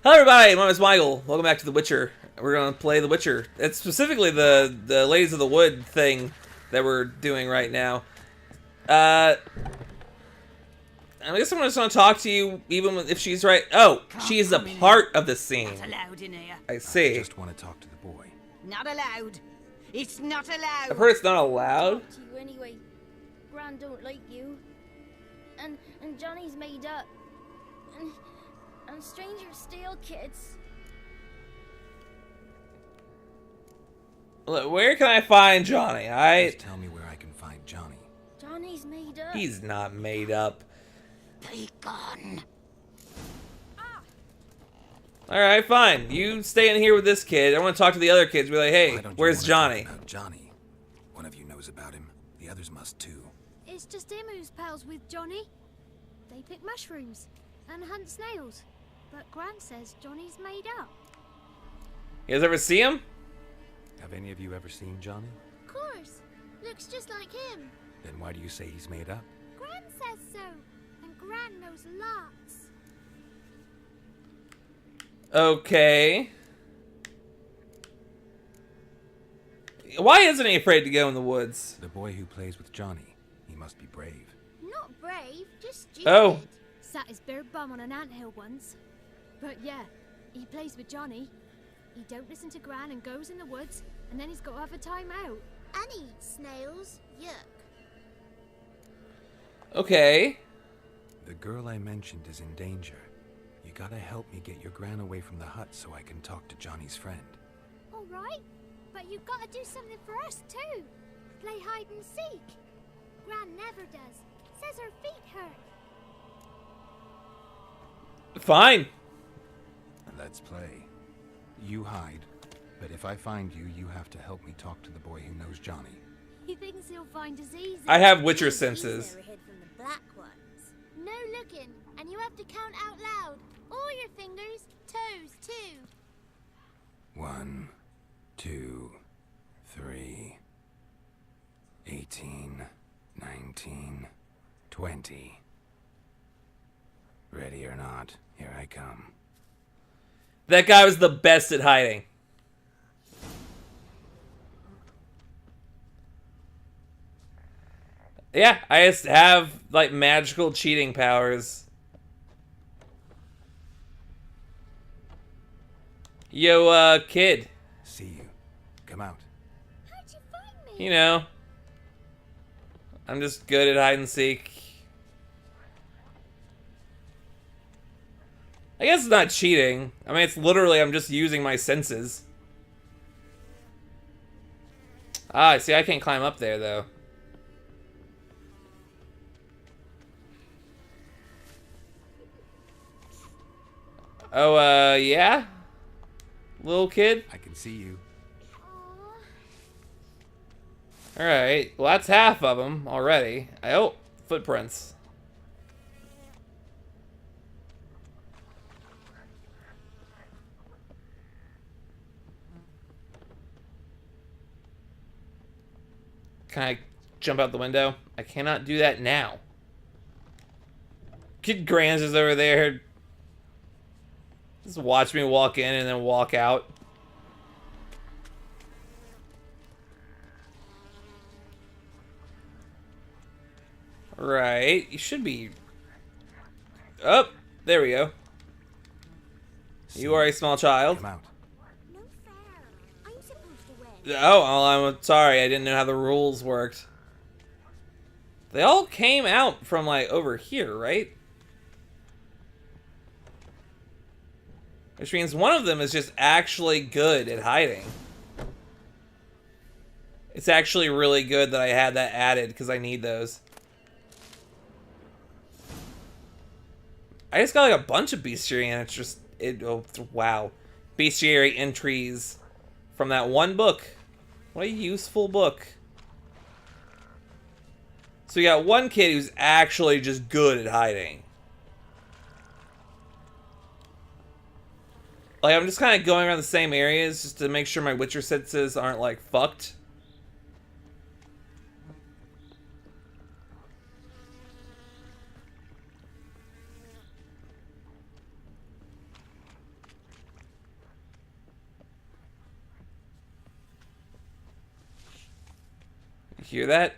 Hello everybody, my name is Michael. Welcome back to The Witcher. We're gonna play The Witcher. It's specifically the Ladies of the Wood thing that we're doing right now. I guess I'm just gonna talk to you even if she's right. Oh, she is a part of the scene. Not allowed in here. I see. I just want to talk to the boy. Not allowed. It's not allowed. I've heard it's not allowed. To you anyway. Gran don't like you. And Johnny's made up. And strangers steal kids. Look, where can I find Johnny? Just tell me where I can find Johnny. Johnny's made up. He's not made up. Be gone. Alright, fine. You stay in here with this kid. I want to talk to the other kids. Be like, hey, Why don't you where's wanna Johnny? talk about Johnny? One of you knows about him. The others must too. It's just him who's pals with Johnny. They pick mushrooms and hunt snails. But Gran says Johnny's made up. You guys ever see him? Have any of you ever seen Johnny? Of course. Looks just like him. Then why do you say he's made up? Gran says so. And Gran knows lots. Okay. Why isn't he afraid to go in the woods? The boy who plays with Johnny. He must be brave. Not brave, just stupid. Oh. Sat his bare bum on an anthill once. But yeah, he plays with Johnny. He don't listen to Gran and goes in the woods, and then he's got to have a time out. And eats snails. Yuck. Okay. The girl I mentioned is in danger. You gotta help me get your Gran away from the hut so I can talk to Johnny's friend. All right, but you've got to do something for us too. Play hide and seek. Gran never does. Says her feet hurt. Fine. Let's play. You hide, but if I find you, you have to help me talk to the boy who knows Johnny. He thinks he'll find us easy. I have Witcher senses. Hid from the black ones. No looking, and you have to count out loud. All your fingers, toes too. 1, 2, 3, 18, 19, 20. Ready or not, here I come. That guy was the best at hiding. Yeah, I just have, like, magical cheating powers. Yo, kid. See you. Come out. How'd you find me? You know. I'm just good at hide and seek. I guess it's not cheating. I mean, it's literally I'm just using my senses. Ah, see, I can't climb up there, though. Oh, yeah? Little kid? I can see you. Alright, well, that's half of them already. Oh, footprints. Can I jump out the window? I cannot do that now. Kid Grans is over there. Just watch me walk in and then walk out. Right, you should be... Oh, there we go. You are a small child. Come out. No fair. I'm supposed to win. Oh, well, I'm sorry. I didn't know how the rules worked. They all came out from, like, over here, right? Which means one of them is just actually good at hiding. It's actually really good that I had that added, because I need those. I just got, like, a bunch of bestiary, and it's just... oh, wow. Bestiary entries from that one book. What a useful book. So you got one kid who's actually just good at hiding. Like, I'm just kind of going around the same areas just to make sure my Witcher senses aren't, like, fucked. hear that?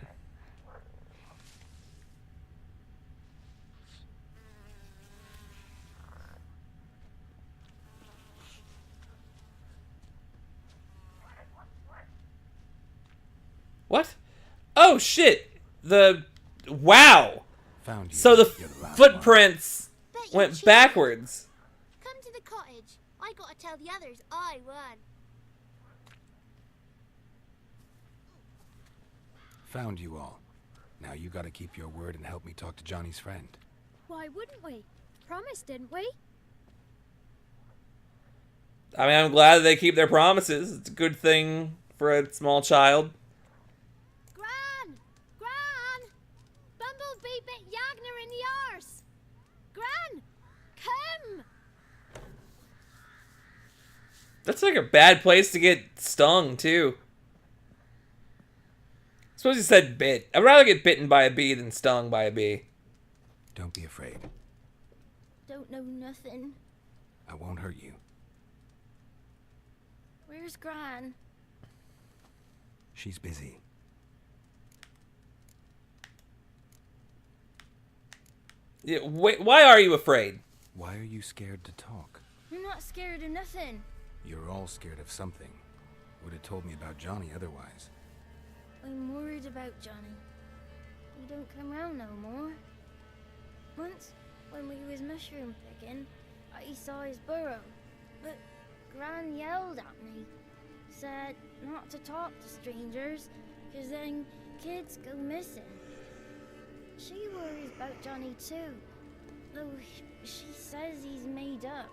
What? Oh shit! Wow! Found you. So the You're last one. footprints Bet you went cheated. backwards. Come to the cottage. I gotta tell the others I won. Found you all. Now you gotta keep your word and help me talk to Johnny's friend. Why wouldn't we? Promised, didn't we? I mean, I'm glad that they keep their promises. It's a good thing for a small child. Gran! Gran! Bumblebee bit Yagner in the arse! Gran! Come! That's like a bad place to get stung, too. I suppose you said bit. I'd rather get bitten by a bee than stung by a bee. Don't be afraid. Don't know nothing. I won't hurt you. Where's Gran? She's busy. Yeah, wait, why are you afraid? Why are you scared to talk? I'm not scared of nothing. You're all scared of something. Would have told me about Johnny otherwise. I'm worried about Johnny. He don't come round no more. Once, when we was mushroom picking, I saw his burrow. But Gran yelled at me. Said not to talk to strangers, 'cause then kids go missing. She worries about Johnny too, though she says he's made up.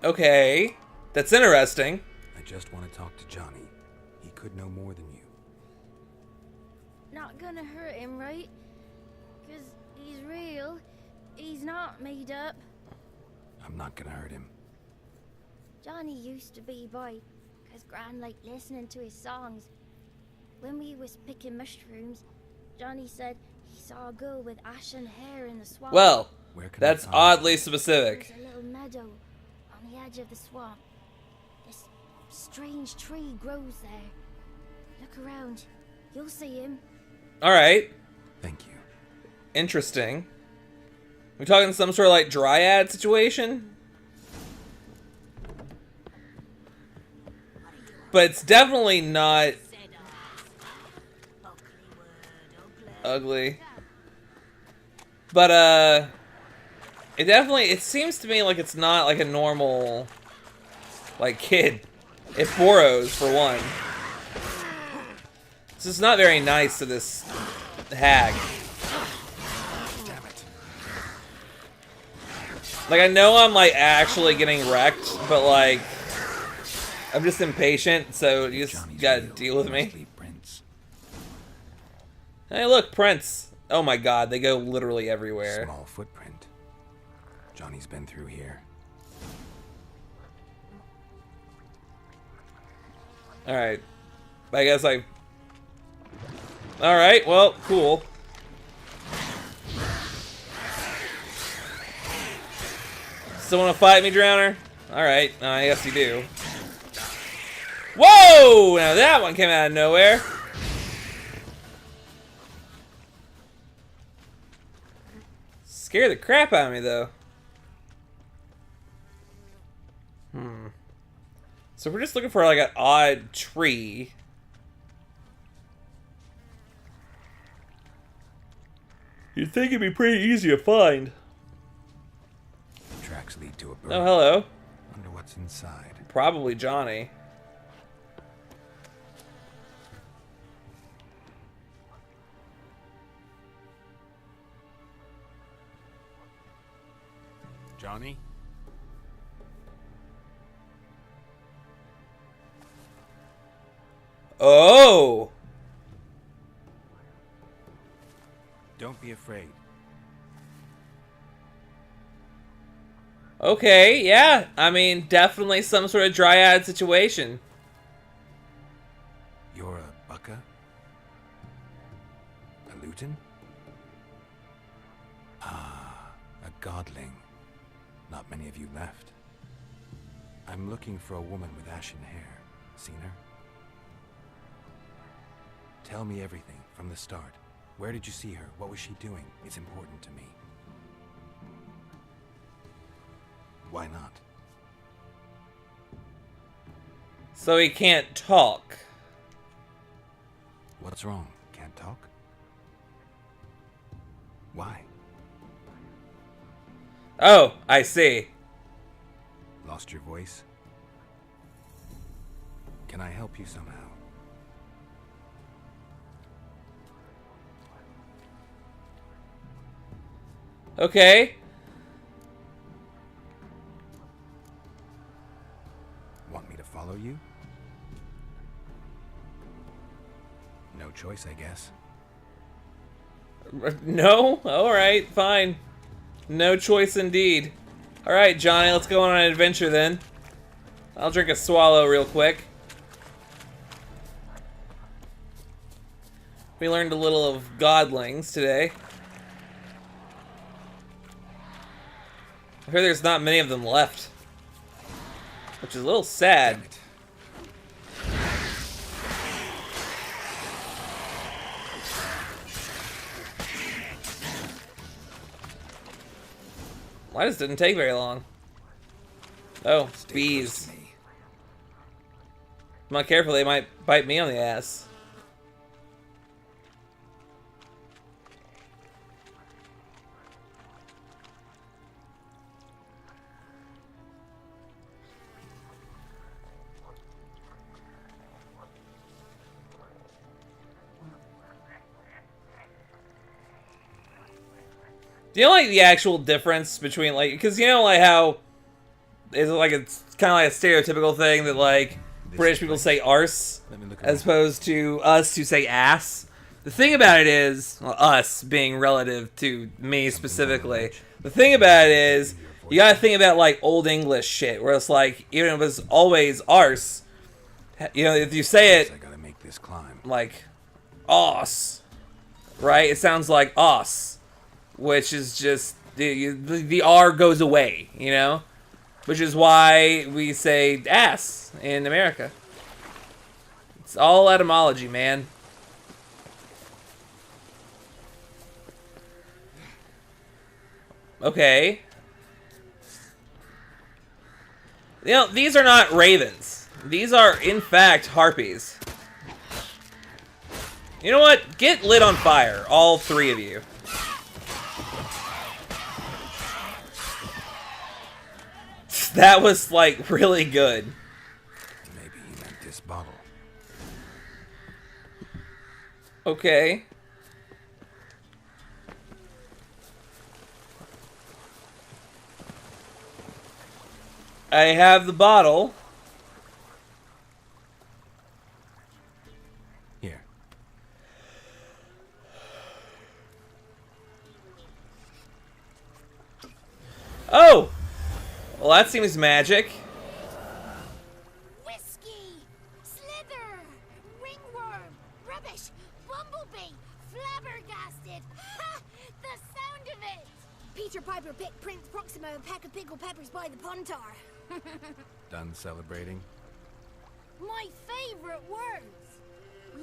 Okay, that's interesting. I just want to talk to Johnny. He could know more than you. Not gonna hurt him, right? 'Cause he's real. He's not made up. I'm not gonna hurt him. Johnny used to be boy, 'cause Gran liked listening to his songs. When we was picking mushrooms, Johnny said he saw a girl with ashen hair in the swamp. Well, Where can that's I find oddly you? specific. There's a little meadow on the edge of the swamp. This strange tree grows there. Look around. You'll see him. Alright, Thank you. interesting. We talking some sort of like dryad situation? But it's definitely not Said ugly word, ugly. ugly. But it seems to me like it's not like a normal like kid. It burrows for one. So it's not very nice to this hag. Damn it. Like I know I'm like actually getting wrecked, but like I'm just impatient, so you just Johnny's gotta real. deal with He me. must be Prince. Hey look, Prince. Oh my god, they go literally everywhere. Small footprint. Johnny's been through here. Alright. I guess I... Alright, well, cool. Still wanna fight me, Drowner? Alright, I guess you do. Whoa! Now that one came out of nowhere. Scared the crap out of me, though. So we're just looking for, like, an odd tree. You'd think it'd be pretty easy to find. Tracks lead to a bird. Oh, hello. Wonder what's inside. Probably Johnny. Johnny? Oh! Don't be afraid. Okay, yeah. I mean, definitely some sort of dryad situation. You're a bucka? A luton? Ah, a godling. Not many of you left. I'm looking for a woman with ashen hair. Seen her? Tell me everything, from the start. Where did you see her? What was she doing? It's important to me. Why not? So he can't talk. What's wrong? Can't talk? Why? Oh, I see. Lost your voice? Can I help you somehow? Okay. Want me to follow you? No choice, I guess. No? Alright, fine. No choice indeed. Alright, Johnny, let's go on an adventure then. I'll drink a swallow real quick. We learned a little of godlings today. I heard there's not many of them left. Which is a little sad. Damn it. Why this didn't take very long? Oh, Stay bees. close to me. I'm not careful, they might bite me on the ass. Do you know, like, the actual difference between, like, because you know, like, how it's kind of like a stereotypical thing that, like, British people say arse Let me look as around. opposed to us who say ass. The thing about it is, well, us being relative to me specifically, the thing about it is, you gotta think about, like, Old English shit, where it's like, even if it was always arse, you know, if you say it I gotta make this climb. like os, right? It sounds like os, which is just the R goes away, you know, which is why we say ass in America. It's all etymology, man. Okay. You know, these are not ravens. These are, in fact, harpies. You know what? Get lit on fire, all three of you. That was, like, really good. Maybe he meant this bottle. Okay. I have the bottle. Here. Oh! Well, that seems magic. Whiskey! Slither! Ringworm! Rubbish! Bumblebee! Flabbergasted! Ha! The sound of it! Peter Piper picked Prince Proxima a pack of pickled peppers by the Pontar. Done celebrating? My favorite words!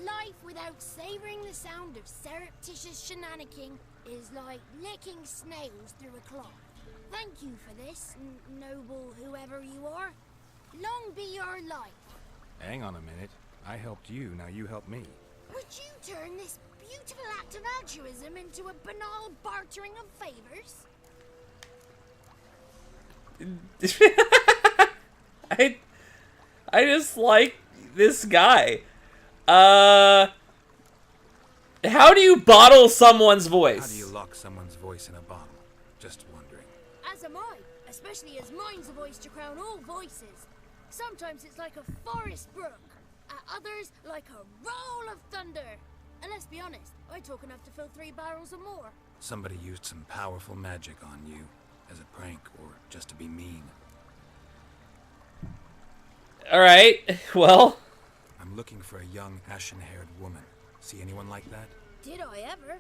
Life without savoring the sound of surreptitious shenanigans is like licking snails through a cloth. Thank you for this, noble whoever you are. Long be your life. Hang on a minute. I helped you, now you help me. Would you turn this beautiful act of altruism into a banal bartering of favors? I just like this guy. How do you bottle someone's voice? How do you lock someone's voice in a bottle? Just wondering. As am I, especially as mine's a voice to crown all voices. Sometimes it's like a forest brook, at others like a roll of thunder. And let's be honest, I talk enough to fill 3 barrels or more. Somebody used some powerful magic on you, as a prank or just to be mean. Alright, well. I'm looking for a young, ashen-haired woman. See anyone like that? Did I ever?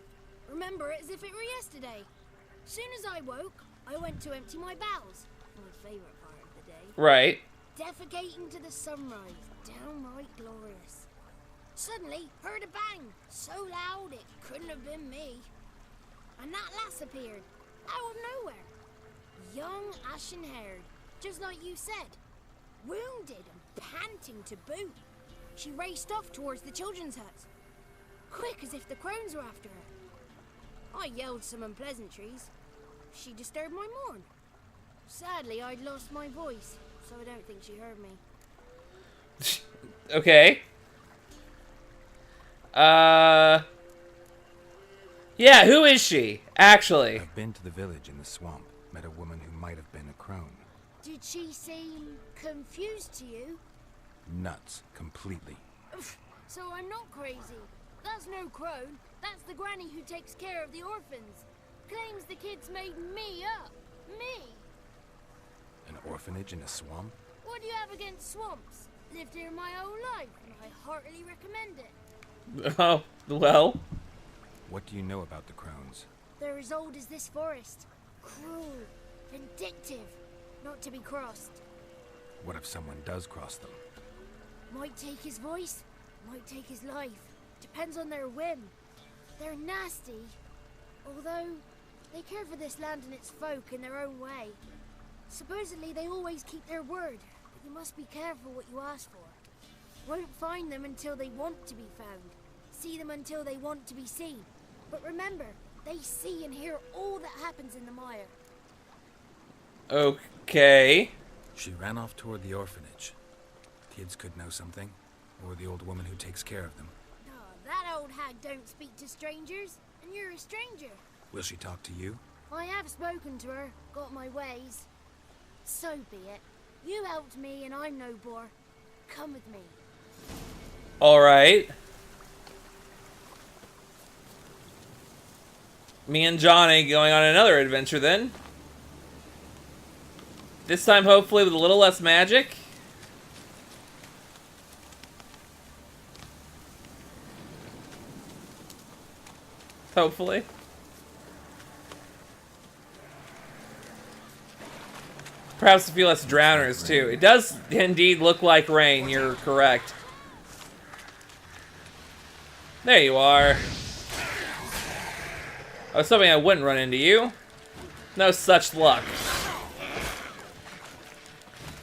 Remember it as if it were yesterday. Soon as I woke, I went to empty my bowels. My favorite part of the day. Right. Defecating to the sunrise. Downright glorious. Suddenly, heard a bang, so loud it couldn't have been me. And that lass appeared, out of nowhere. Young, ashen-haired, just like you said. Wounded and panting to boot. She raced off towards the children's hut. Quick as if the crones were after her. I yelled some unpleasantries. She disturbed my morn. Sadly, I'd lost my voice, so I don't think she heard me. Okay. Yeah, who is she, actually? I've been to the village in the swamp, met a woman who might have been a crone. Did she seem confused to you? Nuts, completely. So I'm not crazy. That's no crone. That's the granny who takes care of the orphans. Claims the kids made me up. Me! An orphanage in a swamp? What do you have against swamps? Lived here my whole life, and I heartily recommend it. Oh, well. What do you know about the crones? They're as old as this forest. Cruel, vindictive, not to be crossed. What if someone does cross them? Might take his voice, might take his life. Depends on their whim. They're nasty, although they care for this land and its folk in their own way. Supposedly they always keep their word, but you must be careful what you ask for. Won't find them until they want to be found. See them until they want to be seen. But remember, they see and hear all that happens in the mire. Okay. She ran off toward the orphanage. Kids could know something, or the old woman who takes care of them. Oh, that old hag don't speak to strangers, and you're a stranger. Will she talk to you? I have spoken to her, got my ways. So be it. You helped me and I'm no bore. Come with me. Alright. Me and Johnny going on another adventure then. This time hopefully with a little less magic. Hopefully. Perhaps a few less drowners too. It does indeed look like rain, you're correct. There you are. I was hoping I wouldn't run into you. No such luck.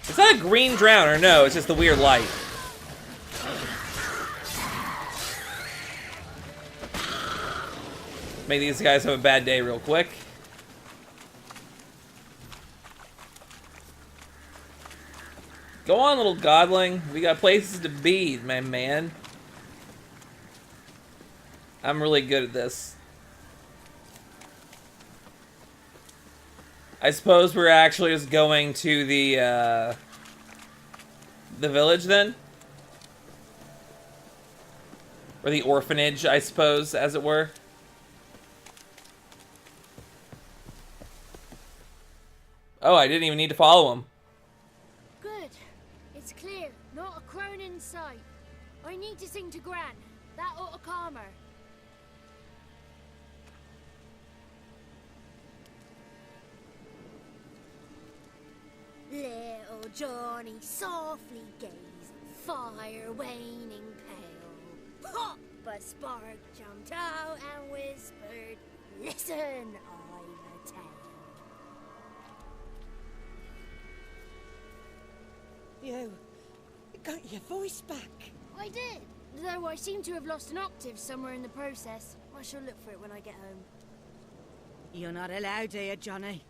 Is that a green drowner? No, it's just the weird light. Make these guys have a bad day real quick. Go on, little godling. We got places to be, my man. I'm really good at this. I suppose we're actually just going to the village then? Or the orphanage, I suppose, as it were. Oh, I didn't even need to follow him. Good. It's clear. Not a crone in sight. I need to sing to Gran. That ought to calm her. Little Johnny softly gazing, fire waning pale. Pop! A spark jumped out and whispered, "Listen, I've a tale." You got your voice back. I did, though I seem to have lost an octave somewhere in the process. I shall look for it when I get home. You're not allowed here, Johnny.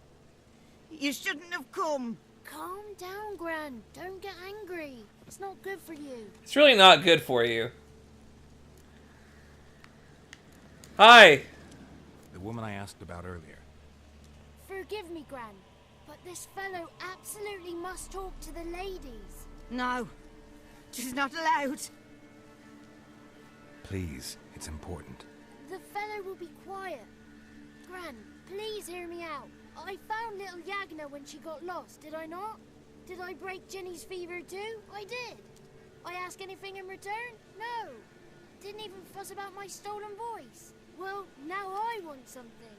You shouldn't have come. Calm down, Gran. Don't get angry. It's not good for you. It's really not good for you. Hi. The woman I asked about earlier. Forgive me, Gran, but this fellow absolutely must talk to the ladies. No, she's not allowed. Please, it's important. The fellow will be quiet. Gran, please hear me out. I found little Yagna when she got lost, did I not? Did I break Jenny's fever too? I did. I ask anything in return? No. Didn't even fuss about my stolen voice. Well, now I want something.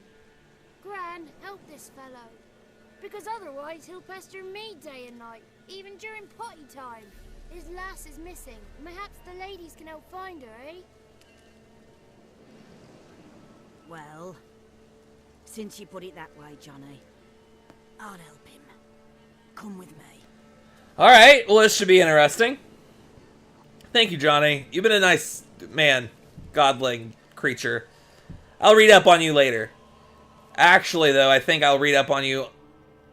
Gran, help this fellow. Because otherwise he'll pester me day and night, even during potty time. His lass is missing. Perhaps the ladies can help find her, eh? Well, since you put it that way, Johnny, I'll help him. Come with me. Alright, well, this should be interesting. Thank you, Johnny. You've been a nice man, godling creature. I'll read up on you later. Actually, though, I think I'll read up on you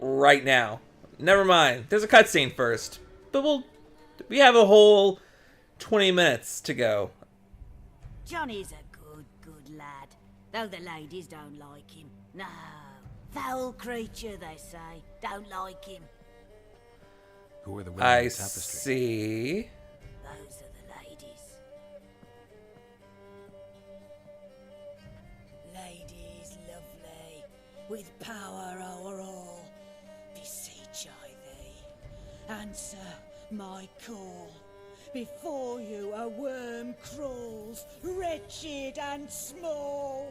right now. Never mind. There's a cutscene first. But we have a whole 20 minutes to go. Johnny's a good lad. Though the ladies don't like him. No. Foul creature, they say. Don't like him. Who are the women I in the tapestry? see. Those are the ladies. Ladies lovely, with power o'er all, beseech I thee, answer my call. Before you a worm crawls, wretched and small.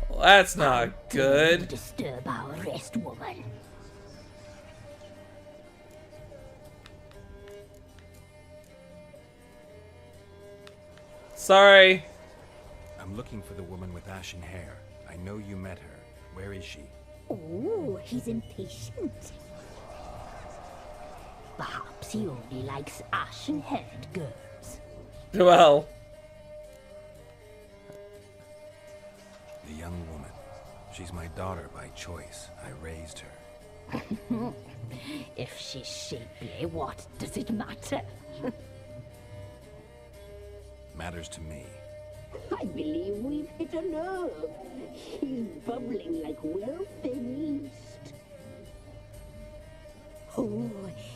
Well, that's not good. Disturb our rest, woman. Sorry. I'm looking for the woman with ashen hair. I know you met her. Where is she? Oh, he's impatient. Perhaps he only likes ashen-haired girls. Well, The young woman. She's my daughter by choice. I raised her. If she's shapely, what does it matter? Matters to me. I believe we've hit a nerve. He's bubbling like well-fed yeast. Oh,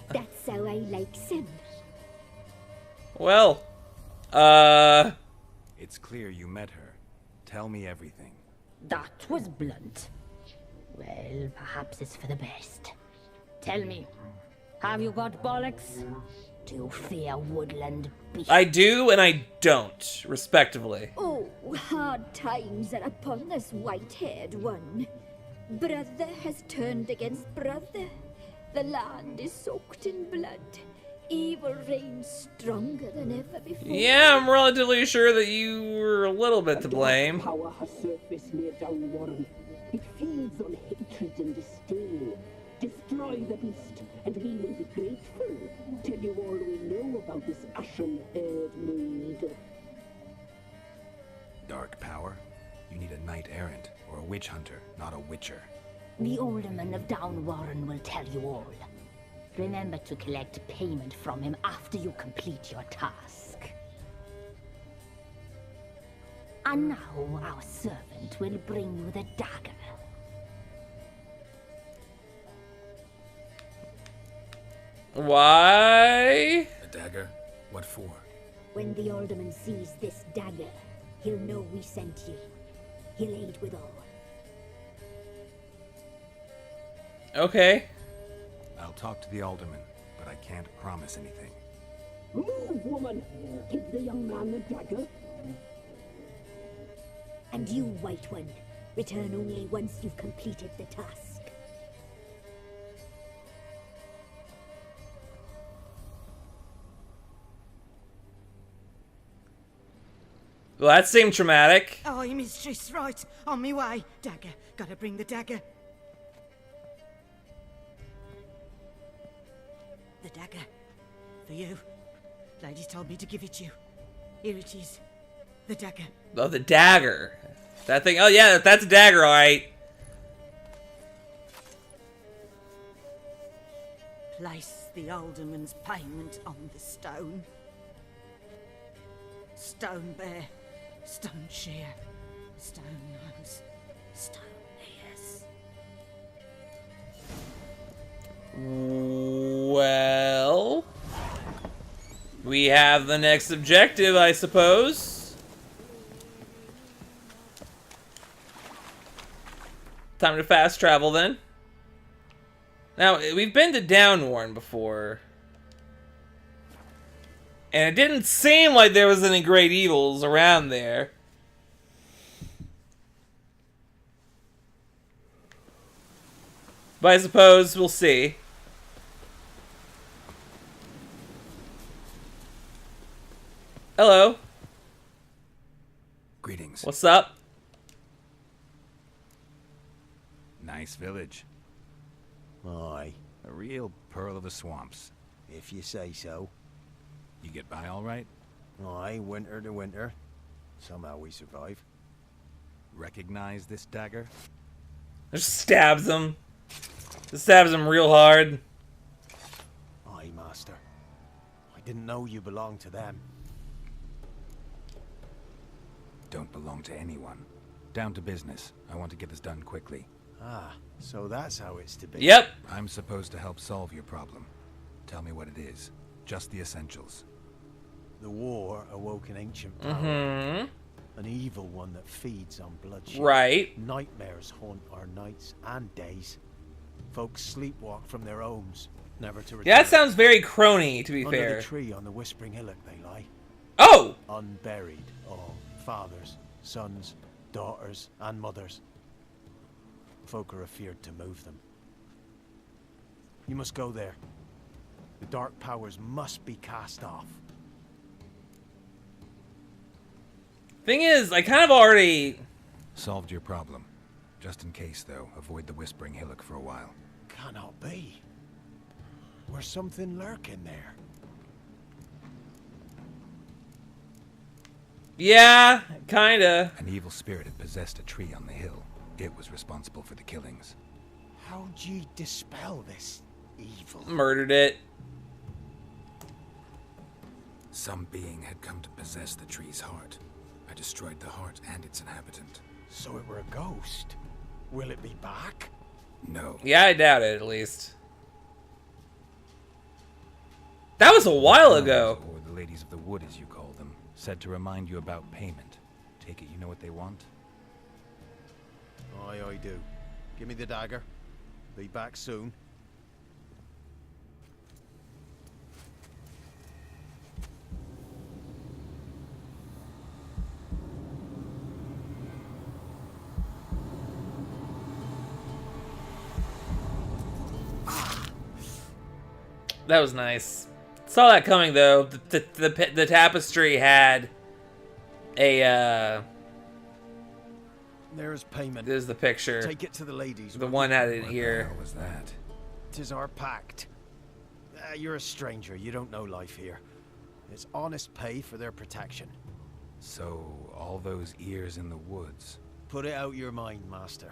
that's how I like him. well, It's clear you met her. Tell me everything. That was blunt. Well, perhaps it's for the best. Tell me, have you got bollocks? Do you fear woodland beasts? I do and I don't, respectively. Oh, hard times are upon this white-haired one. Brother has turned against brother. The land is soaked in blood. Evil reigns stronger than ever before. Yeah, I'm relatively sure that you were a little bit to blame. Power has surfaced near Downwarren. It feeds on hatred and disdain. Destroy the beast, and we will be grateful. Tell you all we know about this ashen-haired maid. Dark power? You need a knight errant or a witch hunter, not a witcher. The alderman of Downwarren will tell you all. Remember to collect payment from him after you complete your task. And now our servant will bring you the dagger. Why? A dagger? What for? When the alderman sees this dagger, he'll know we sent you. He'll aid with all. Okay. I'll talk to the alderman, but I can't promise anything. Move, woman! Give the young man the dagger. And you, White One, return only once you've completed the task. Well, that seemed traumatic. Oh, mistress, right. On me way. Dagger. Gotta bring the dagger. The dagger. For you. Ladies told me to give it you. Here it is. The dagger. Oh, the dagger. That thing. Oh, yeah, that's a dagger, alright. Place the alderman's payment on the stone. Stone bear. Stone shear. Stone nose. Stone ears. Well, we have the next objective, I suppose. Time to fast travel then. Now, we've been to Downwarren before. And it didn't seem like there was any great evils around there. But I suppose we'll see. Hello. Greetings. What's up? Nice village. Aye, A real pearl of the swamps. if you say so. You get by all right? Aye, winter to winter. Somehow we survive. Recognize this dagger? Just stabs him. Just stabs him real hard. Aye, master. I didn't know you belonged to them. Don't belong to anyone. Down to business. I want to get this done quickly. Ah, so that's how it's to be. Yep. I'm supposed to help solve your problem. Tell me what it is. Just the essentials. The war awoke an ancient power. Mm-hmm. An evil one that feeds on bloodshed. Right. Nightmares haunt our nights and days. Folks sleepwalk from their homes, never to return. Yeah, that sounds very crony, to be Under fair. the tree on the Whispering Hillock they lie. Oh! Unburied, all. Fathers, sons, daughters, and mothers. Folk are afeared to move them. You must go there. The dark powers must be cast off. Thing is, I kind of already... Solved your problem. Just in case, though, avoid the Whispering Hillock for a while. Cannot be. There's something lurking there. Yeah, kinda. An evil spirit had possessed a tree on the hill. It was responsible for the killings. How'd ye dispel this evil? Murdered it. Some being had come to possess the tree's heart. I destroyed the heart and its inhabitant. So it were a ghost. Will it be back? No. Yeah, I doubt it, at least. That was a while ago. Or the ladies of the wood, as you call them, said to remind you about payment. Take it you know what they want? Aye, I do. Give me the dagger. Be back soon. That was nice. Saw that coming, though. The tapestry had a, There's payment. There's the picture. Take it to the ladies. The will one you? had it What here. the hell was that? 'Tis our pact. You're a stranger. You don't know life here. It's honest pay for their protection. So, all those ears in the woods. Put it out your mind, master.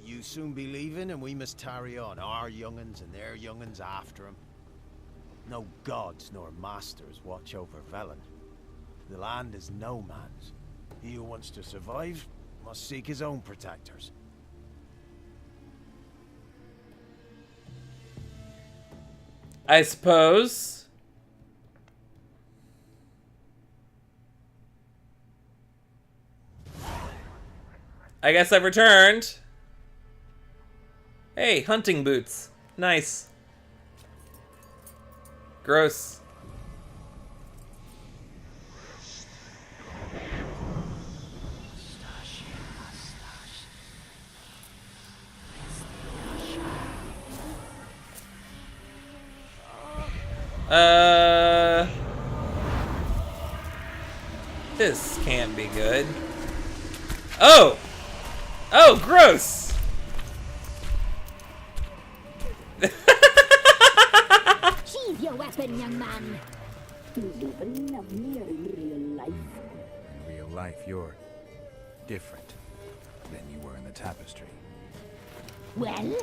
You soon be leaving, and we must tarry on. Our young'uns and their young'uns after 'em. No gods nor masters watch over Velen. The land is no man's. He who wants to survive must seek his own protectors. I suppose. I guess I've returned. Hey, hunting boots. Nice. Gross. This can't be good. Oh! Oh, gross! Sheathe your weapon, young man. Even lovelier in real life. In real life, you're different than you were in the tapestry. Well,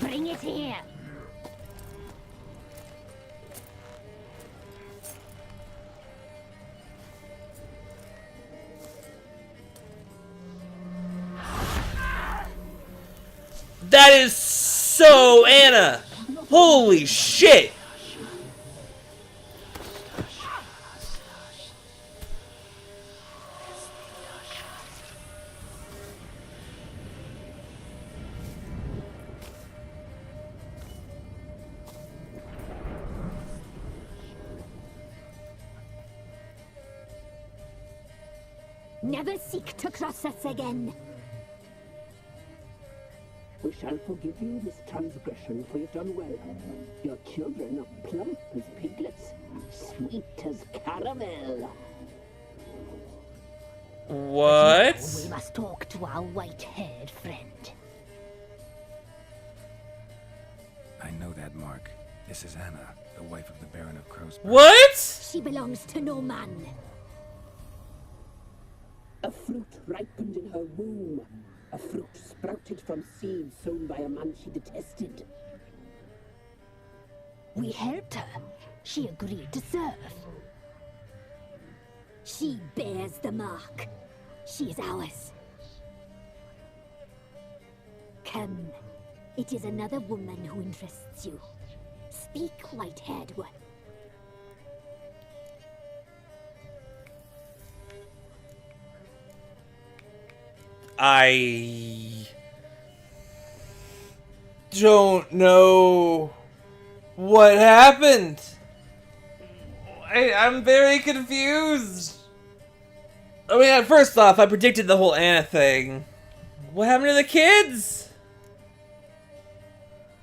bring it here. That is so Anna! Holy shit! Never seek to cross us again. We shall forgive you this transgression, for you've done well. Your children are plump as piglets, sweet as caramel. What? We must talk to our white-haired friend. I know that mark. This is Anna, the wife of the Baron of Crow's. What? She belongs to no man. A fruit ripened in her womb. A fruit sprouted from seeds sown by a man she detested. We helped her. She agreed to serve. She bears the mark. She is ours. Come. It is another woman who interests you. Speak, white-haired one. I don't know what happened. I'm very confused. I mean, first off, I predicted the whole Anna thing. What happened to the kids?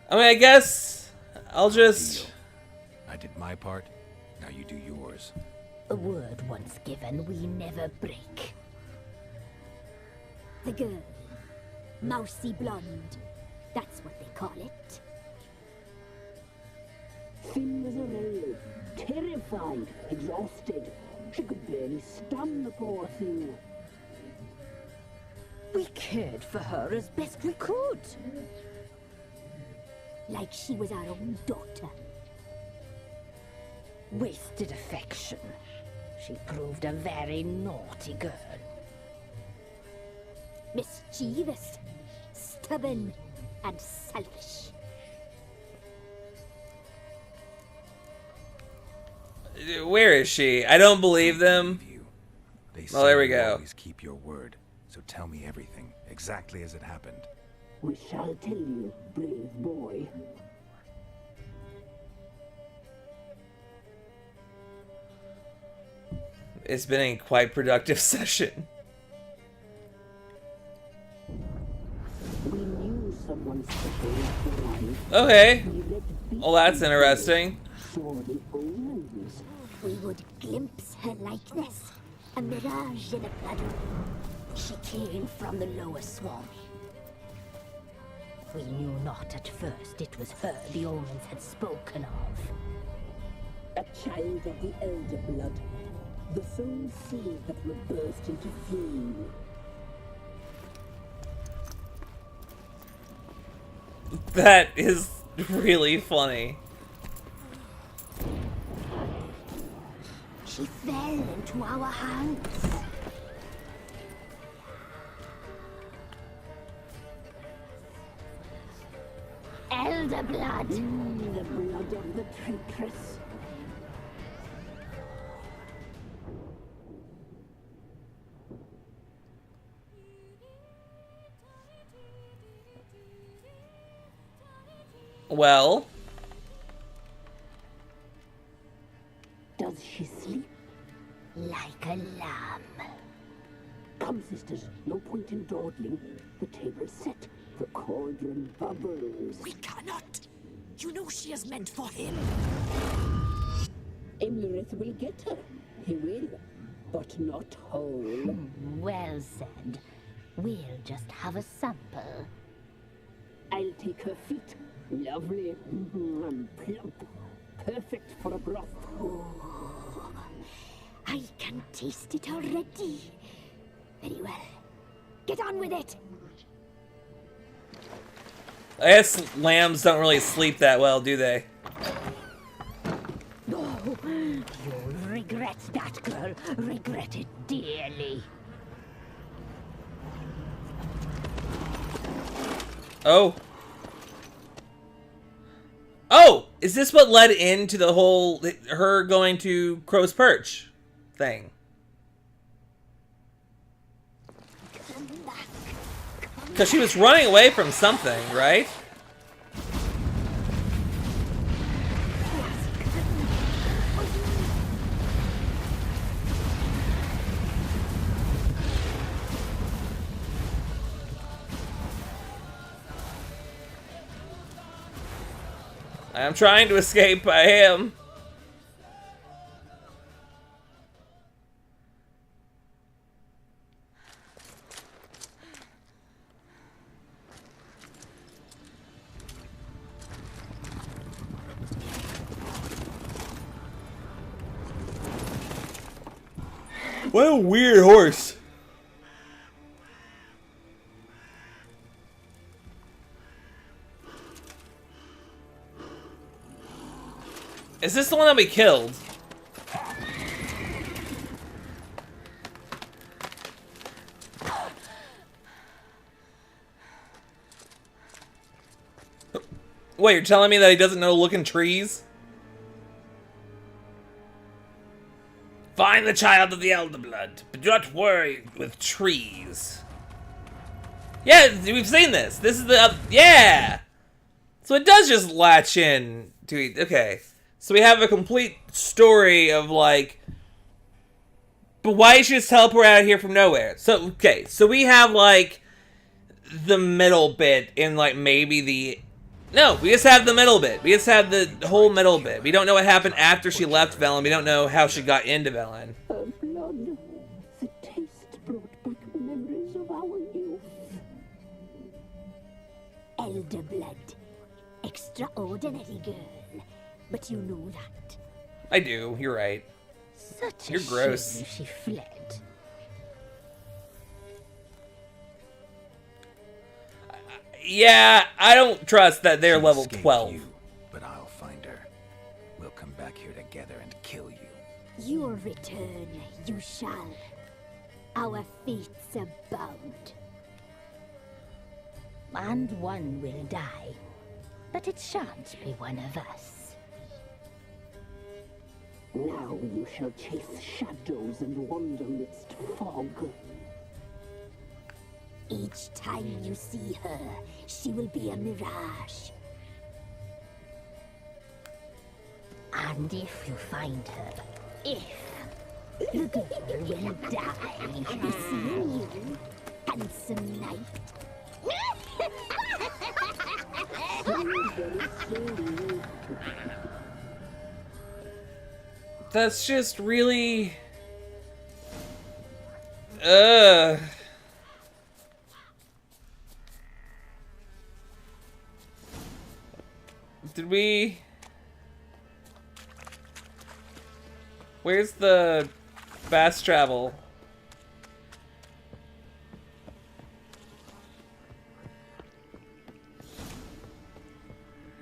I mean, I guess I'll just... I did my part, now you do yours. A word once given, we never break. The girl. Mousy blonde. That's what they call it. Thin as a rail, terrified, exhausted. She could barely stand, the poor thing. We cared for her as best we could. Like she was our own daughter. Wasted affection. She proved a very naughty girl. Mischievous, stubborn, and selfish. Where is she? I don't believe them. They Well, there we say you go. always keep your word, so tell me everything, exactly as it happened. We shall tell you, brave boy. It's been a quite productive session. We knew someone special was alive. Okay. We read Well, that's interesting. saw the omens. We would glimpse her likeness, a mirage in a puddle. She came from the lower swamp. We knew not at first it was her the omens had spoken of. A child of the elder blood. The soul seed that will burst into flame. That is really funny. She fell into our hands. Elder blood. The blood of the traitress. Well, Does she sleep? Like a lamb. Come, sisters, no point in dawdling. The table's set. The cauldron bubbles. We cannot. You know she is meant for him. Imlerith will get her. He will, but not whole. Well said. We'll just have a sample. I'll take her feet. Lovely. And plump. Perfect for a broth. I can taste it already. Very well. Get on with it. I guess lambs don't really sleep that well, do they? Oh, you'll regret that, girl. Regret it dearly. Oh. Oh! Is this what led into the whole her going to Crow's Perch thing? Because she was running away from something, right? I'm trying to escape. I am. What a weird horse. Is this the one that we killed? Wait, you're telling me that he doesn't know to look in trees? Find the child of the Elder Blood, but do not worry with trees. Yeah, we've seen this. This is the yeah. So it does just latch in to it. Okay, so we have a complete story of like, but why did she just teleport out of here from nowhere? So okay, so we have like the middle bit in like maybe the. No, we just have the middle bit. We just have the whole middle bit. We don't know what happened after she left Velen. We don't know how she got into Velen. Her blood. The taste brought back memories of our youth. Elder blood. Extraordinary girl. But you know that. I do. You're right. Such You're a gross. shame she fled. Yeah, I don't trust that they're She level escaped 12. You, but I'll find her. We'll come back here together and kill you. Your return you shall. Our fates are bound. And one will die. But it shan't be one of us. Now you shall chase shadows and wander midst fog. Each time you see her, she will be a mirage. And if you find her, The girl will die. Be seeing you, handsome knight. That's just really... Did we... Where's the fast travel?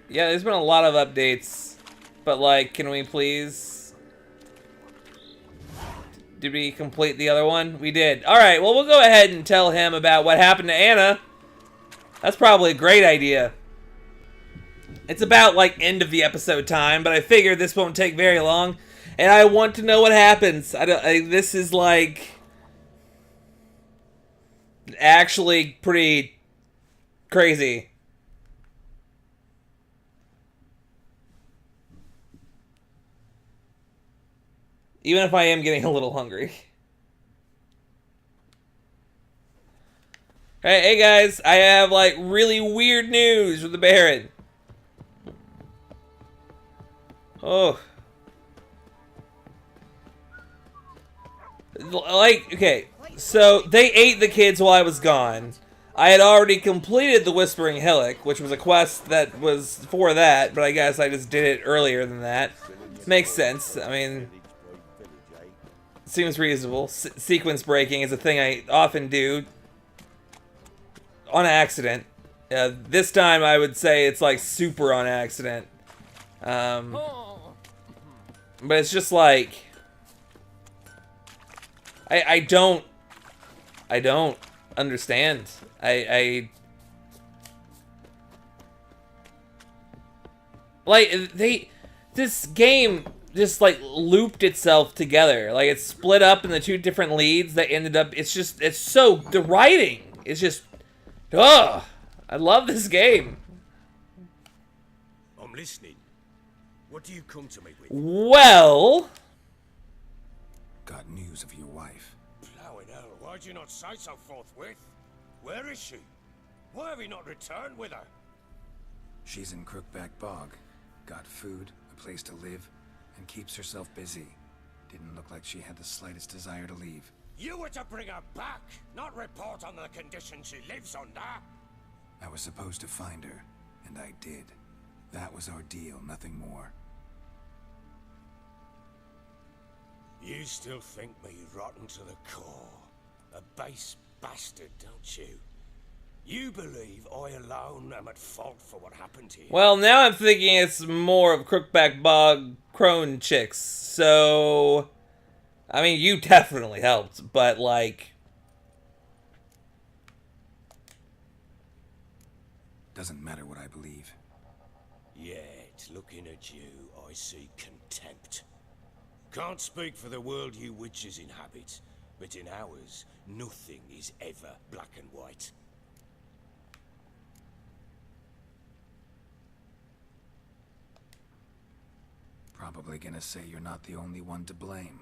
Yeah, there's been a lot of updates, but like, can we please... Did we complete the other one? We did. Alright, well we'll go ahead and tell him about what happened to Anna. That's probably a great idea. It's about like end of the episode time, but I figured this won't take very long, and I want to know what happens. This is like actually pretty crazy. Even if I am getting a little hungry. Hey guys, I have like really weird news with the Baron. Oh. Like, okay, so they ate the kids while I was gone. I had already completed the Whispering Hillock, which was a quest that was for that, but I guess I just did it earlier than that. Makes sense. I mean, seems reasonable. Sequence breaking is a thing I often do on accident. This time I would say it's like super on accident. But it's just like I don't understand. This game just like looped itself together. Like it's split up into two different leads that ended up, it's so, the writing is just, ugh. I love this game. I'm listening. What do you come to me with? Well, Got news of your wife. Plowing hell, why'd you not say so forthwith? Where is she? Why have you not returned with her? She's in Crookback Bog. Got food, a place to live, and keeps herself busy. Didn't look like she had the slightest desire to leave. You were to bring her back, not report on the conditions she lives under. I was supposed to find her, and I did. That was our deal, nothing more. You still think me rotten to the core. A base bastard, don't you? You believe I alone am at fault for what happened here? Well, now I'm thinking it's more of Crookback Bog crone chicks. So, I mean, you definitely helped, but like... Doesn't matter what I believe. Yet, looking at you, I see contempt. Can't speak for the world you witches inhabit, but in ours, nothing is ever black and white. Probably gonna say you're not the only one to blame.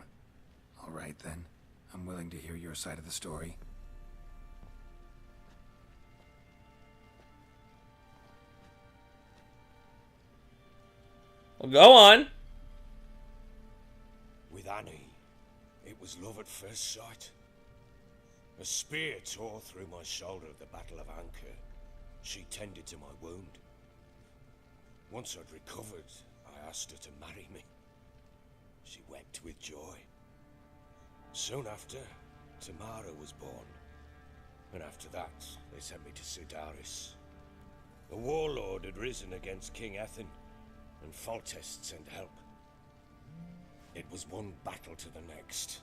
All right then, I'm willing to hear your side of the story. Well, go on. With Annie, it was love at first sight. A spear tore through my shoulder at the Battle of Anchor. She tended to my wound. Once I'd recovered, I asked her to marry me. She wept with joy. Soon after, Tamara was born. And after that, they sent me to Sidaris. The warlord had risen against King Ethan, and Foltest sent help. It was one battle to the next,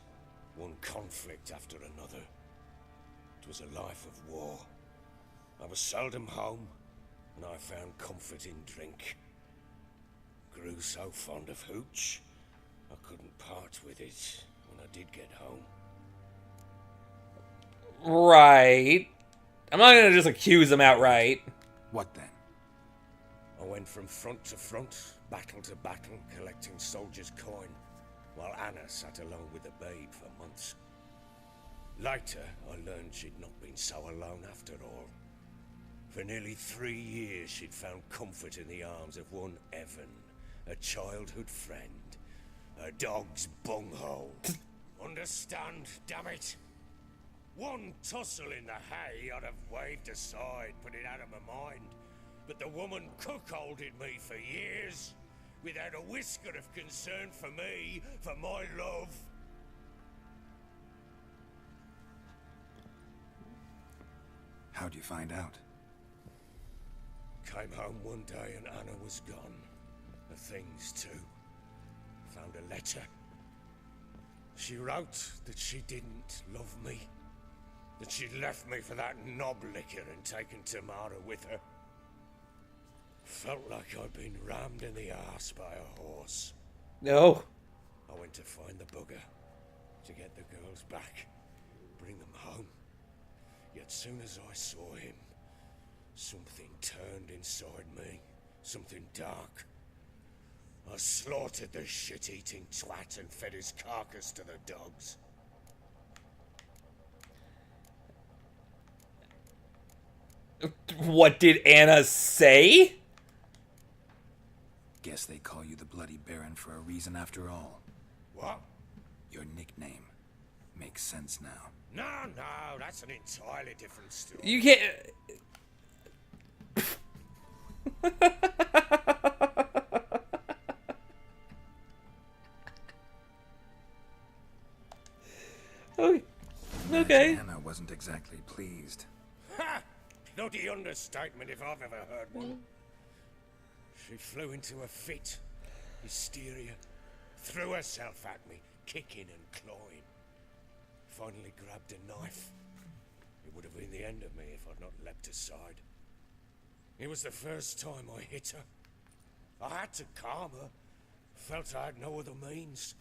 one conflict after another. It was a life of war. I was seldom home, and I found comfort in drink. Grew so fond of hooch, I couldn't part with it when I did get home. Right. I'm not gonna just accuse him outright. What then? I went from front to front, battle to battle, collecting soldiers' coin, while Anna sat alone with the babe for months. Later, I learned she'd not been so alone after all. For nearly 3 years, she'd found comfort in the arms of one Evan, a childhood friend, a dog's bunghole. Understand, damn it? One tussle in the hay I'd have waved aside, put it out of my mind. But the woman cuckolded me for years, without a whisker of concern for me, for my love. How'd you find out? Came home one day and Anna was gone. The things too. Found a letter. She wrote that she didn't love me. That she'd left me for that knob licker and taken Tamara with her. Felt like I'd been rammed in the arse by a horse. No. I went to find the bugger, to get the girls back, bring them home. Yet soon as I saw him, something turned inside me, something dark. I slaughtered the shit-eating twat and fed his carcass to the dogs. What did Anna say? Guess they call you the Bloody Baron for a reason after all. What? Your nickname. Makes sense now. No, that's an entirely different story. You can't... Okay. Anna wasn't exactly pleased. Ha! Bloody understatement if I've ever heard one. She flew into a fit. Hysteria. Threw herself at me, kicking and clawing. Finally grabbed a knife. It would have been the end of me if I'd not leapt aside. It was the first time I hit her. I had to calm her. Felt I had no other means.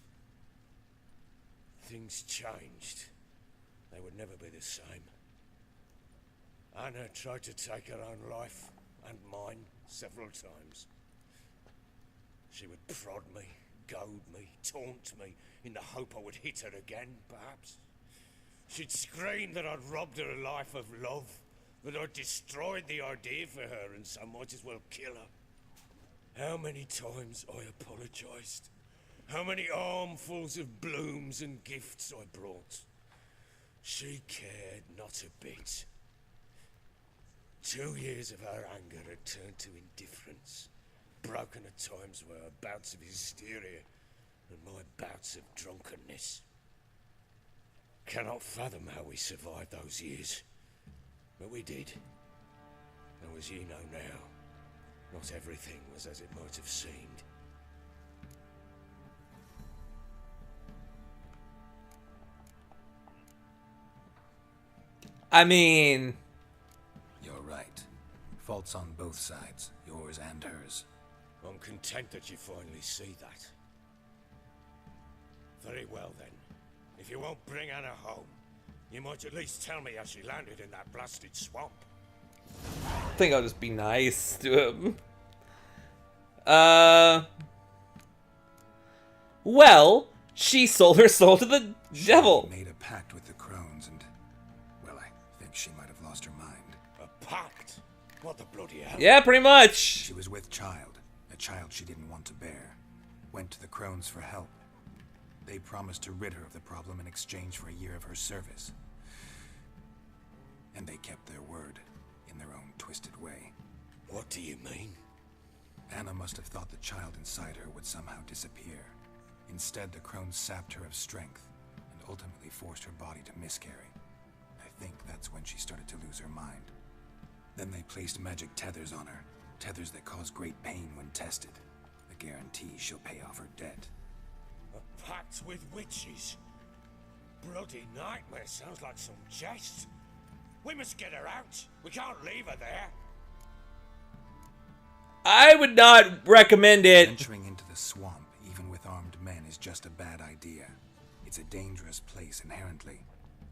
Things changed. They would never be the same. Anna tried to take her own life, and mine, several times. She would prod me, goad me, taunt me, in the hope I would hit her again, perhaps. She'd scream that I'd robbed her a life of love, that I'd destroyed the idea for her, and so might as well kill her. How many times I apologized. How many armfuls of blooms and gifts I brought. She cared not a bit. 2 years of her anger had turned to indifference, broken at times by her bouts of hysteria and my bouts of drunkenness. Cannot fathom how we survived those years, but we did. And as you know now, not everything was as it might have seemed. I mean... You're right. Faults on both sides, yours and hers. I'm content that you finally see that. Very well then. If you won't bring Anna home, you might at least tell me how she landed in that blasted swamp. I think I'll just be nice to him. Well, she sold her soul to the devil. She made a pact with the crones and, well, I think she might have lost her mind. A pact? What the bloody hell? Yeah, pretty much. She was with child, a child she didn't want to bear. Went to the crones for help. They promised to rid her of the problem in exchange for a year of her service. And they kept their word, in their own twisted way. What do you mean? Anna must have thought the child inside her would somehow disappear. Instead, the crones sapped her of strength, and ultimately forced her body to miscarry. I think that's when she started to lose her mind. Then they placed magic tethers on her, tethers that cause great pain when tested. A guarantee she'll pay off her debt. A pact with witches? Bloody nightmare, sounds like some jest. We must get her out. We can't leave her there. I would not recommend it. Venturing into the swamp, even with armed men, is just a bad idea. It's a dangerous place inherently,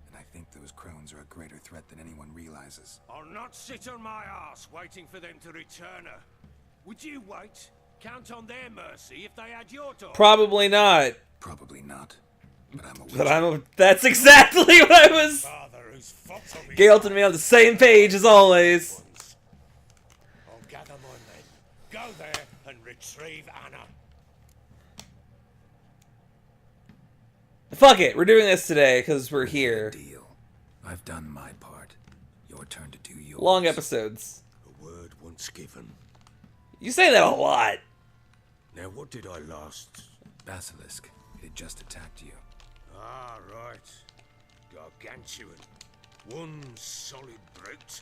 and I think those crones are a greater threat than anyone realizes. I'll not sit on my arse waiting for them to return her. Would you wait? Count on their mercy if they had your daughter? Probably not. Probably not. But I'm a witch. But that's exactly what I was. Father who's fought on me. Galt and me on the same page as always. I'll gather my men, go there and retrieve Anna. Fuck it, we're doing this today because we're here. Deal. I've done my part. Your turn to do yours. Long episodes. A word once given. You say that a lot. Now what did I last? Basilisk. It had just attacked you. Ah, right. Gargantuan. One solid brute.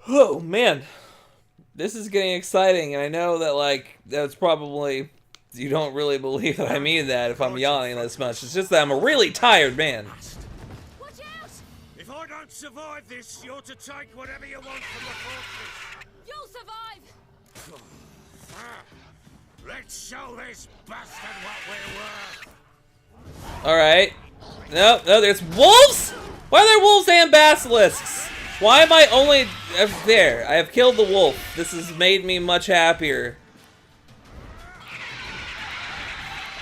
Oh, man. This is getting exciting, and I know that, like, that's probably... You don't really believe that I mean that if I'm yawning this much. It's just that I'm a really tired man. Watch out! If I don't survive this, you're to take whatever you want from the fortress. You'll survive! Let's show this bastard what we're worth. Alright. No, there's wolves? Why are there wolves and basilisks? Why am I only... There, I have killed the wolf. This has made me much happier.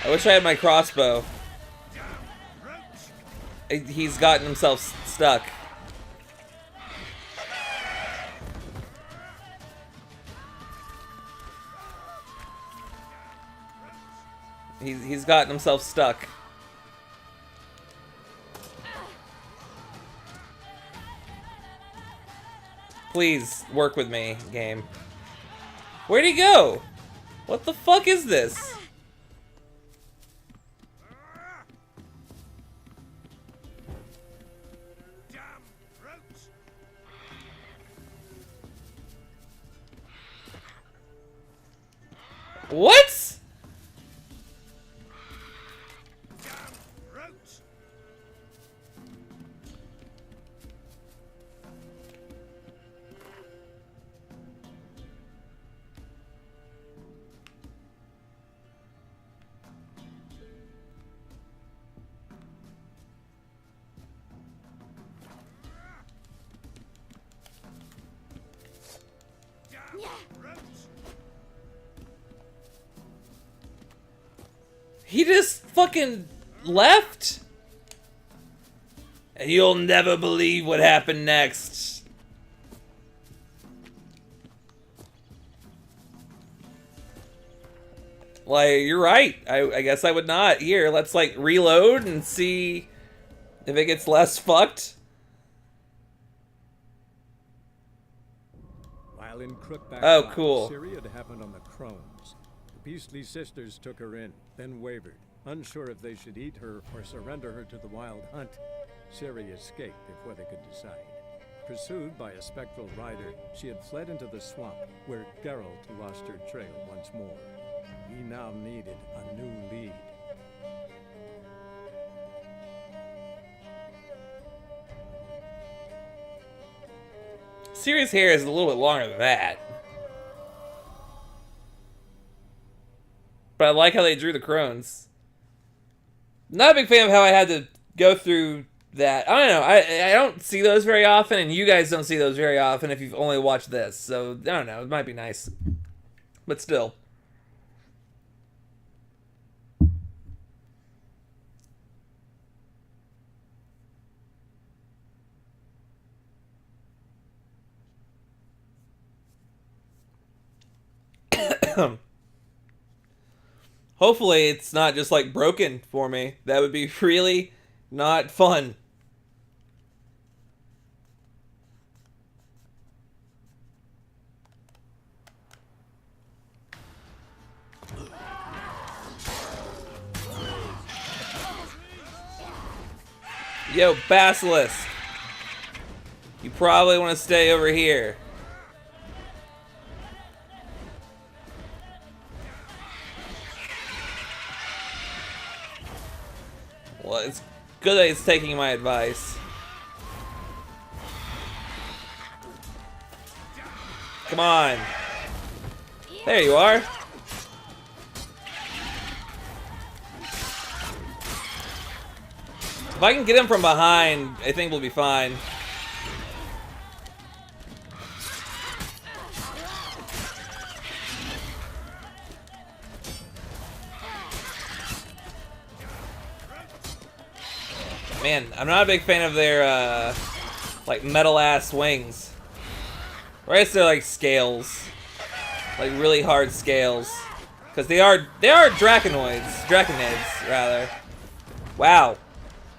I wish I had my crossbow. He's gotten himself stuck. He's gotten himself stuck. Please work with me, game. Where'd he go? What the fuck is this? What? He just fucking left? You'll never believe what happened next. Like, you're right. I guess I would not. Here, let's, like, reload and see if it gets less fucked. While in Crookback, oh, cool. Ciri had happened on the Crones. The Beastly Sisters took her in, then wavered, unsure if they should eat her or surrender her to the Wild Hunt. Ciri escaped before they could decide. Pursued by a spectral rider, she had fled into the swamp, where Geralt lost her trail once more. He now needed a new lead. Ciri's hair is a little bit longer than that. But I like how they drew the crones. Not a big fan of how I had to go through that. I don't know. I don't see those very often, and you guys don't see those very often if you've only watched this. So, I don't know. It might be nice. But still. Hopefully it's not just like broken for me. That would be really not fun. Yo, Basilisk. You probably want to stay over here. Well, it's good that it's taking my advice. Come on. There you are. If I can get him from behind, I think we'll be fine. Man, I'm not a big fan of their, like, metal-ass wings. Or I guess they're, like, scales. Like, really hard scales. Because they are draconids, rather. Wow.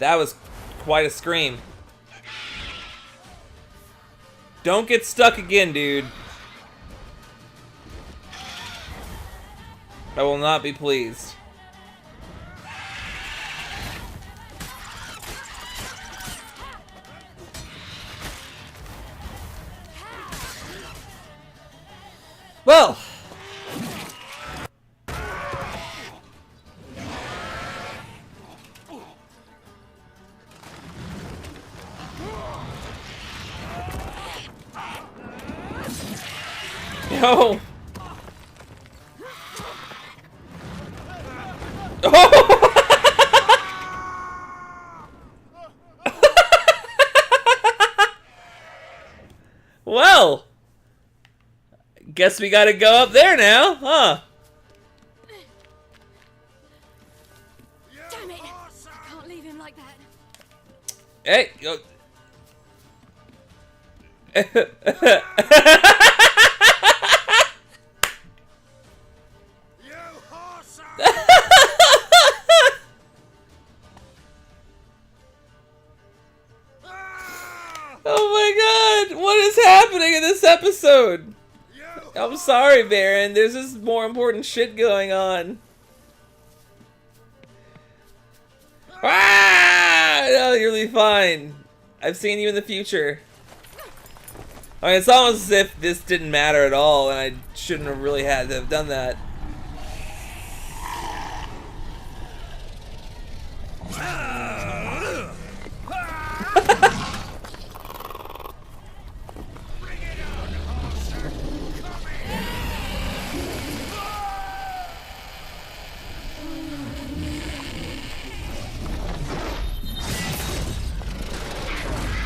That was quite a scream. Don't get stuck again, dude. I will not be pleased. Well, no. Oh! Well, guess we gotta go up there now, huh? Damn it! I can't leave him like that. Hey, oh my god, what is happening in this episode? I'm sorry, Baron. There's just more important shit going on. Ah! No, you'll be fine. I've seen you in the future. I mean, it's almost as if this didn't matter at all, and I shouldn't have really had to have done that.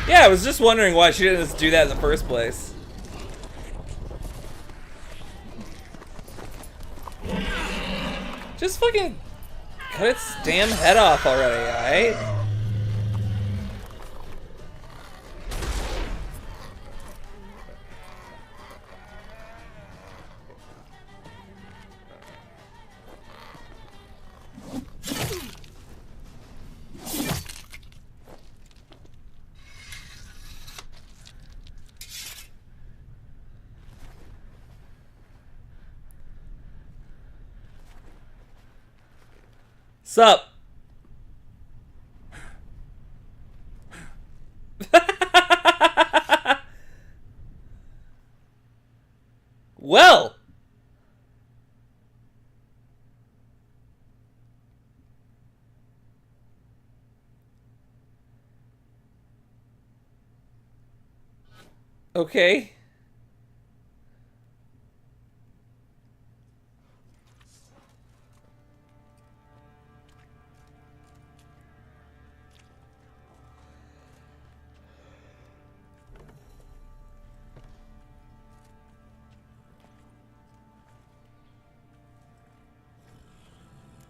Yeah, I was just wondering why she didn't just do that in the first place. Just fucking cut its damn head off already, alright? Sup? Well. Okay.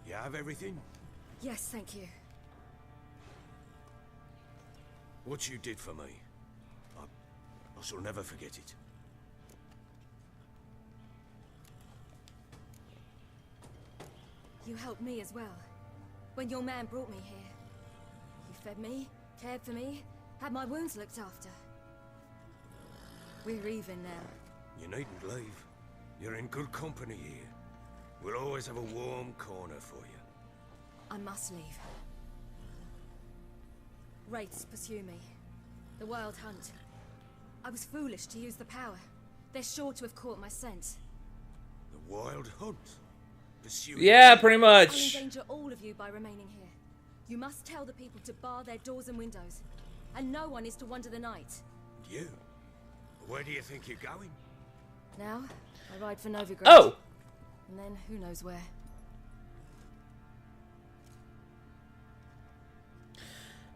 You have everything? Yes, thank you. What you did for me, I shall never forget it. You helped me as well. When your man brought me here. You fed me, cared for me, had my wounds looked after. We're even now. You needn't leave. You're in good company here. We'll always have a warm corner for you. I must leave. Wraiths pursue me. The Wild Hunt. I was foolish to use the power. They're sure to have caught my scent. The Wild Hunt? Pursuing Yeah, you? pretty I'll much. endanger all of you by remaining here. You must tell the people to bar their doors and windows. And no one is to wander the night. You? Where do you think you're going? Now, I ride for Novigrad. Oh! And then who knows where.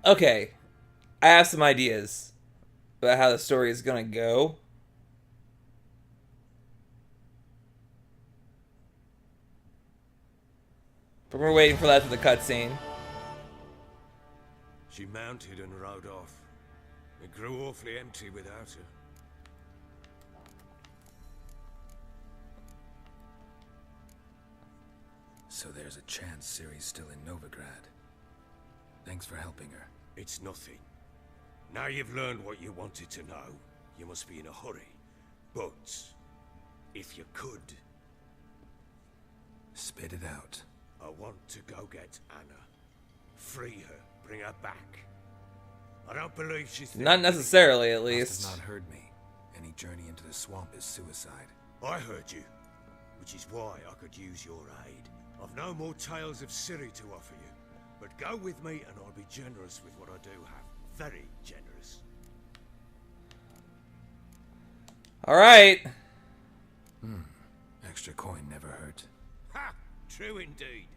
Okay. I have some ideas about how the story is gonna go. But we're waiting for that to the cutscene. She mounted and rode off. It grew awfully empty without her. So there's a chance Ciri's still in Novigrad. Thanks for helping her. It's nothing. Now you've learned what you wanted to know, you must be in a hurry. But, if you could... Spit it out. I want to go get Anna. Free her, bring her back. I don't believe she's... Not necessarily, at Must least. have not heard me. Any journey into the swamp is suicide. I heard you, which is why I could use your aid. I've no more tales of Ciri to offer you, but go with me and I'll be generous with what I do have. Very generous. Alright. Extra coin never hurt. Ha! True indeed.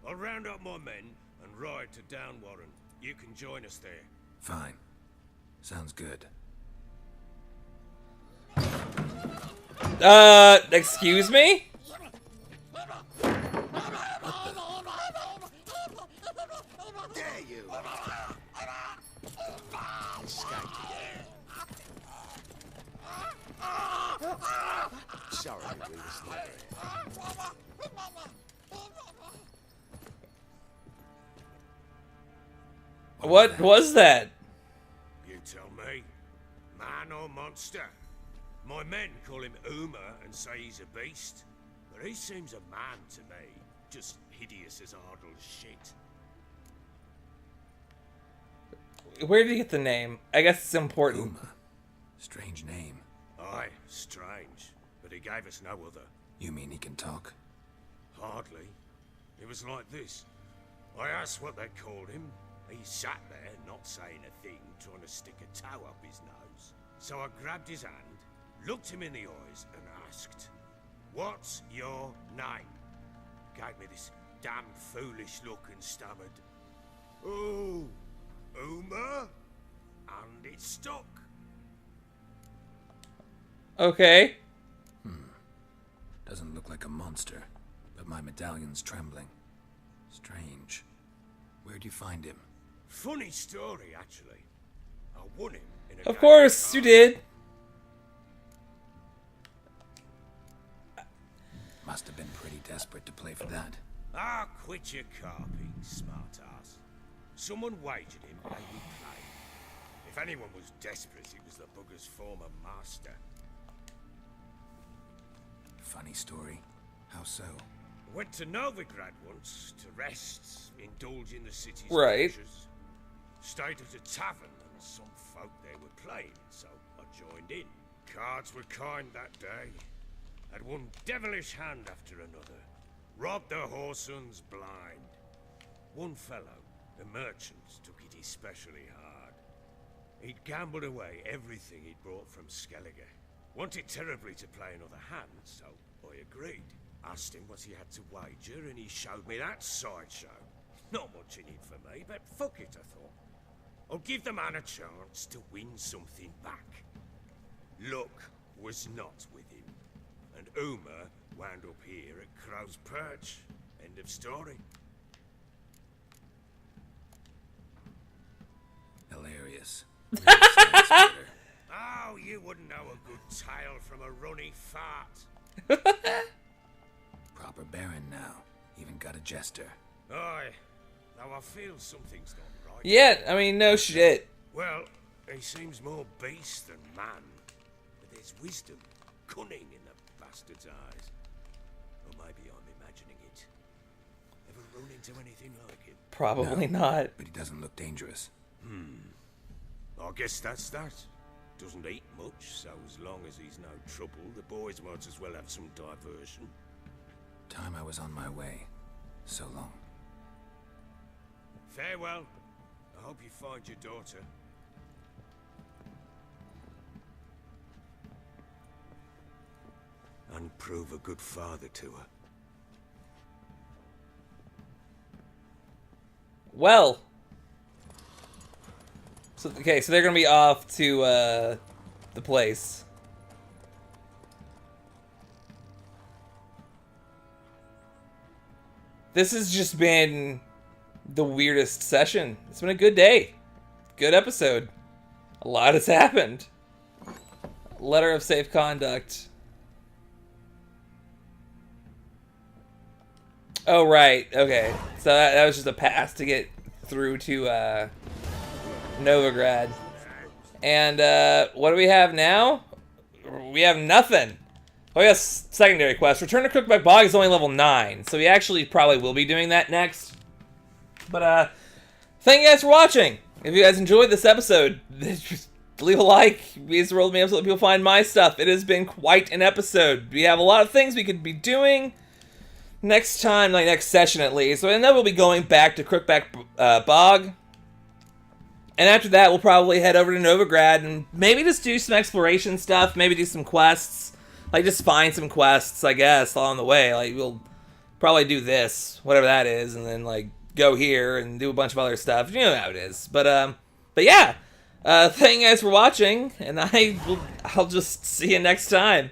I'll round up my men and ride to Downwarren. You can join us there. Fine. Sounds good. Excuse me? There you Sorry, we were What was that? You tell me. Man or monster? My men call him Uma and say he's a beast. But he seems a man to me. Just hideous as Ardle's shit. Where did he get the name? I guess it's important. Uma. Strange name. Aye, strange. But he gave us no other. You mean he can talk? Hardly. It was like this. I asked what they called him. He sat there, not saying a thing, trying to stick a toe up his nose. So I grabbed his hand, looked him in the eyes, and asked, "What's your name?" Gave me this damn foolish look and stammered, "Oh, Uma?" And it stuck. Okay. Doesn't look like a monster, but my medallion's trembling. Strange. Where'd you find him? Funny story, actually. I won him in a Of game course, you did. Must have been pretty desperate to play for that. Ah, quit your carping, smartass. Someone wagered him and he paid. If anyone was desperate, it was the bugger's former master. Funny story. How so? Went to Novigrad once to rest, indulge in the city's Right. pleasures. Stayed at a tavern and some folk there were playing, so I joined in. Cards were kind that day. Had one devilish hand after another. Robbed the whoresons blind. One fellow, a merchant, took it especially hard. He'd gambled away everything he'd brought from Skellige. Wanted terribly to play another hand, so I agreed. Asked him what he had to wager, and he showed me that sideshow. Not much in it for me, but fuck it, I thought. I'll give the man a chance to win something back. Luck was not with him, and Uma wound up here at Crow's Perch. End of story. Hilarious. Oh, you wouldn't know a good tale from a runny fart. Proper baron now. Even got a jester. Aye, though I feel something's not right. Yeah, I mean, no shit. Well, he seems more beast than man. But there's wisdom, cunning in the bastard's eyes. Or maybe I'm imagining it. Ever run into anything like him? Probably No, not. But he doesn't look dangerous. I guess that's that. Doesn't eat much, so as long as he's no trouble, the boys might as well have some diversion. Time I was on my way. So long. Farewell. I hope you find your daughter. And prove a good father to her. Well. So, okay, so they're gonna be off to, the place. This has just been the weirdest session. It's been a good day. Good episode. A lot has happened. Letter of safe conduct. Oh, right. Okay. So that was just a pass to get through to, Novigrad. And, what do we have now? We have nothing. Oh, yes, secondary quest. Return to Crookback Bog is only level 9, so we actually probably will be doing that next. But, thank you guys for watching. If you guys enjoyed this episode, just leave a like. It means the world to me. So that people find my stuff. It has been quite an episode. We have a lot of things we could be doing next time, like next session at least. So, and then we'll be going back to Crookback Bog. And after that, we'll probably head over to Novigrad and maybe just do some exploration stuff. Maybe do some quests. Like, just find some quests, I guess, along the way. Like, we'll probably do this, whatever that is, and then, like, go here and do a bunch of other stuff. You know how it is. But yeah. Thank you guys for watching, and I'll just see you next time.